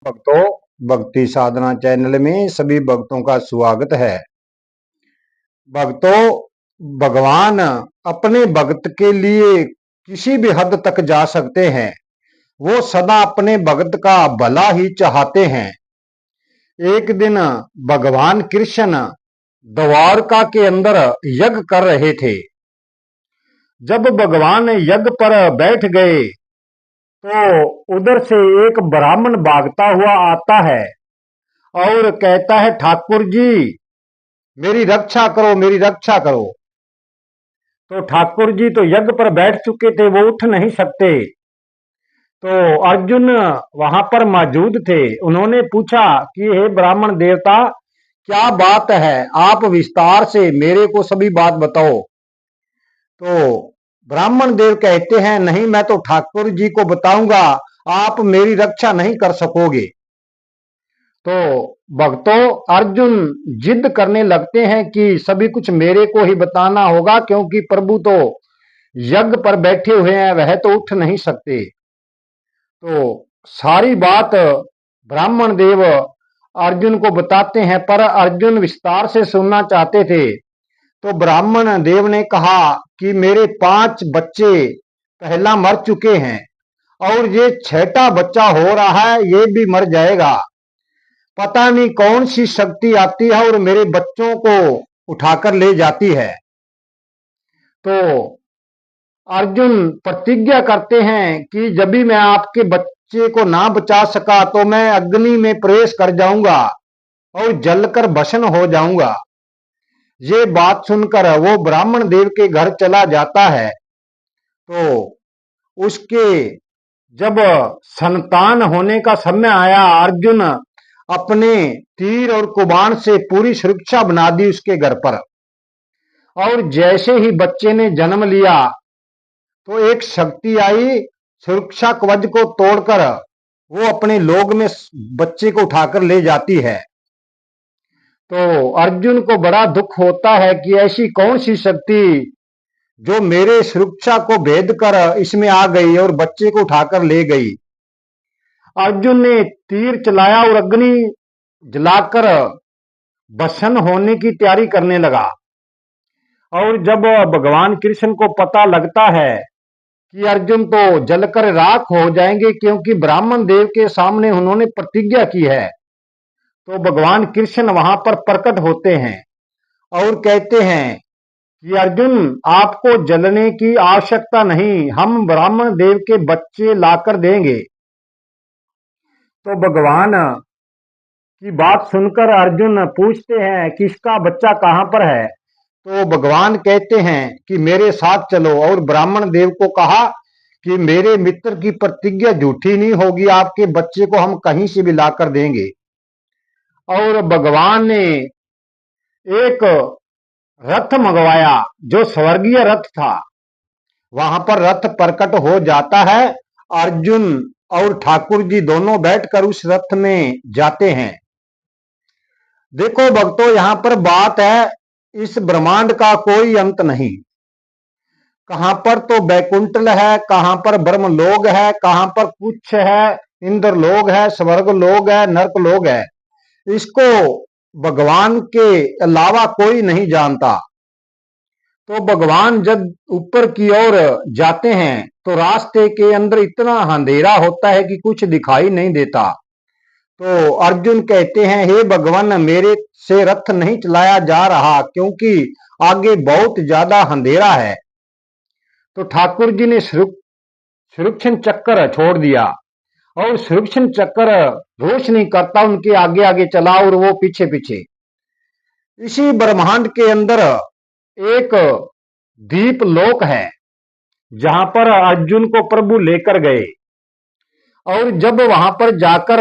भक्तों, भक्ति साधना चैनल में सभी भक्तों का स्वागत है। भक्तों, भगवान अपने भक्त के लिए किसी भी हद तक जा सकते हैं। वो सदा अपने भक्त का भला ही चाहते हैं। एक दिन भगवान कृष्ण द्वारका के अंदर यज्ञ कर रहे थे। जब भगवान यज्ञ पर बैठ गए तो उधर से एक ब्राह्मण भागता हुआ आता है और कहता है, ठाकुर जी मेरी रक्षा करो, मेरी रक्षा करो। तो ठाकुर जी तो यज्ञ पर बैठ चुके थे, वो उठ नहीं सकते। तो अर्जुन वहां पर मौजूद थे। उन्होंने पूछा कि हे ब्राह्मण देवता, क्या बात है, आप विस्तार से मेरे को सभी बात बताओ। तो ब्राह्मण देव कहते हैं, नहीं मैं तो ठाकुर जी को बताऊंगा, आप मेरी रक्षा नहीं कर सकोगे। तो भक्तों, अर्जुन जिद करने लगते हैं कि सभी कुछ मेरे को ही बताना होगा, क्योंकि प्रभु तो यज्ञ पर बैठे हुए हैं, वह तो उठ नहीं सकते। तो सारी बात ब्राह्मण देव अर्जुन को बताते हैं, पर अर्जुन विस्तार से सुनना चाहते थे। तो ब्राह्मण देव ने कहा कि मेरे 5 बच्चे पहला मर चुके हैं और ये 6ठा बच्चा हो रहा है, ये भी मर जाएगा। पता नहीं कौन सी शक्ति आती है और मेरे बच्चों को उठाकर ले जाती है। तो अर्जुन प्रतिज्ञा करते हैं कि जब भी मैं आपके बच्चे को ना बचा सका तो मैं अग्नि में प्रवेश कर जाऊंगा और जलकर भस्म हो जाऊंगा। ये बात सुनकर वो ब्राह्मण देव के घर चला जाता है। तो उसके जब संतान होने का समय आया, अर्जुन अपने तीर और कुबान से पूरी सुरक्षा बना दी उसके घर पर। और जैसे ही बच्चे ने जन्म लिया तो एक शक्ति आई, सुरक्षा कवच को तोड़कर वो अपने लोग में बच्चे को उठाकर ले जाती है। तो अर्जुन को बड़ा दुख होता है कि ऐसी कौन सी शक्ति जो मेरे सुरक्षा को भेद कर इसमें आ गई और बच्चे को उठाकर ले गई। अर्जुन ने तीर चलाया और अग्नि जलाकर भस्म होने की तैयारी करने लगा। और जब भगवान कृष्ण को पता लगता है कि अर्जुन तो जलकर राख हो जाएंगे, क्योंकि ब्राह्मण देव के सामने उन्होंने प्रतिज्ञा की है, तो भगवान कृष्ण वहां पर प्रकट होते हैं और कहते हैं कि अर्जुन आपको जलने की आवश्यकता नहीं, हम ब्राह्मण देव के बच्चे लाकर देंगे। तो भगवान की बात सुनकर अर्जुन पूछते हैं कि इसका बच्चा कहां पर है। तो भगवान कहते हैं कि मेरे साथ चलो, और ब्राह्मण देव को कहा कि मेरे मित्र की प्रतिज्ञा झूठी नहीं होगी, आपके बच्चे को हम कहीं से भी लाकर देंगे। और भगवान ने एक रथ मंगवाया जो स्वर्गीय रथ था। वहां पर रथ प्रकट हो जाता है। अर्जुन और ठाकुर जी दोनों बैठकर उस रथ में जाते हैं। देखो भक्तों, यहां पर बात है, इस ब्रह्मांड का कोई अंत नहीं। कहां पर तो बैकुंठल है, कहां पर ब्रह्मलोक है, कहां पर कुछ है, इंद्र लोग है, स्वर्ग लोग है, नरक लोग है। इसको भगवान के अलावा कोई नहीं जानता। तो भगवान जब ऊपर की ओर जाते हैं तो रास्ते के अंदर इतना अंधेरा होता है कि कुछ दिखाई नहीं देता। तो अर्जुन कहते हैं, हे भगवान मेरे से रथ नहीं चलाया जा रहा, क्योंकि आगे बहुत ज्यादा अंधेरा है। तो ठाकुर जी ने सुरक्षण चक्कर छोड़ दिया और सुरक्षण चक्कर रोशनी करता उनके आगे आगे चला और वो पीछे पीछे। इसी ब्रह्मांड के अंदर एक दीप लोक है जहां पर अर्जुन को प्रभु लेकर गए। और जब वहां पर जाकर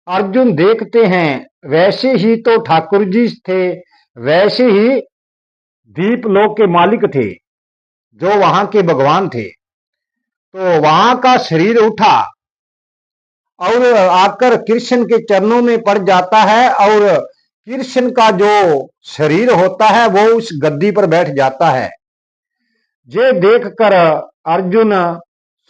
अर्जुन देखते हैं, वैसे ही तो ठाकुर जी थे, वैसे ही दीप लोक के मालिक थे जो वहां के भगवान थे। तो वहां का शरीर उठा और आकर कृष्ण के चरणों में पड़ जाता है, और कृष्ण का जो शरीर होता है वो उस गद्दी पर बैठ जाता है। ये देखकर अर्जुन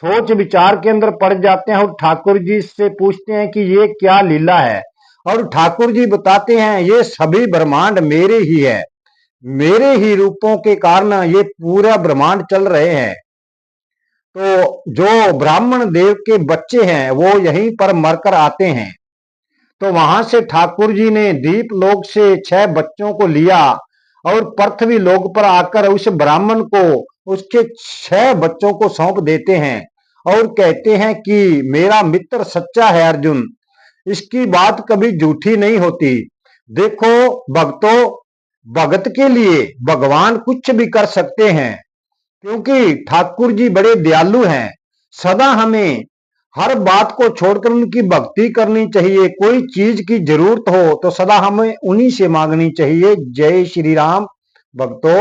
सोच विचार के अंदर पड़ जाते हैं और ठाकुर जी से पूछते हैं कि ये क्या लीला है। और ठाकुर जी बताते हैं ये सभी ब्रह्मांड मेरे ही है, मेरे ही रूपों के कारण ये पूरा ब्रह्मांड चल रहे हैं। तो जो ब्राह्मण देव के बच्चे हैं वो यहीं पर मरकर आते हैं। तो वहां से ठाकुर जी ने दीप लोक से 6 बच्चों को लिया और पृथ्वी लोक पर आकर उस ब्राह्मण को उसके 6 बच्चों को सौंप देते हैं और कहते हैं कि मेरा मित्र सच्चा है अर्जुन, इसकी बात कभी झूठी नहीं होती। देखो भक्तों, भगत के लिए भगवान कुछ भी कर सकते हैं, क्योंकि ठाकुर जी बड़े दयालु हैं। सदा हमें हर बात को छोड़कर उनकी भक्ति करनी चाहिए। कोई चीज की जरूरत हो तो सदा हमें उन्हीं से मांगनी चाहिए। जय श्री राम भक्तों।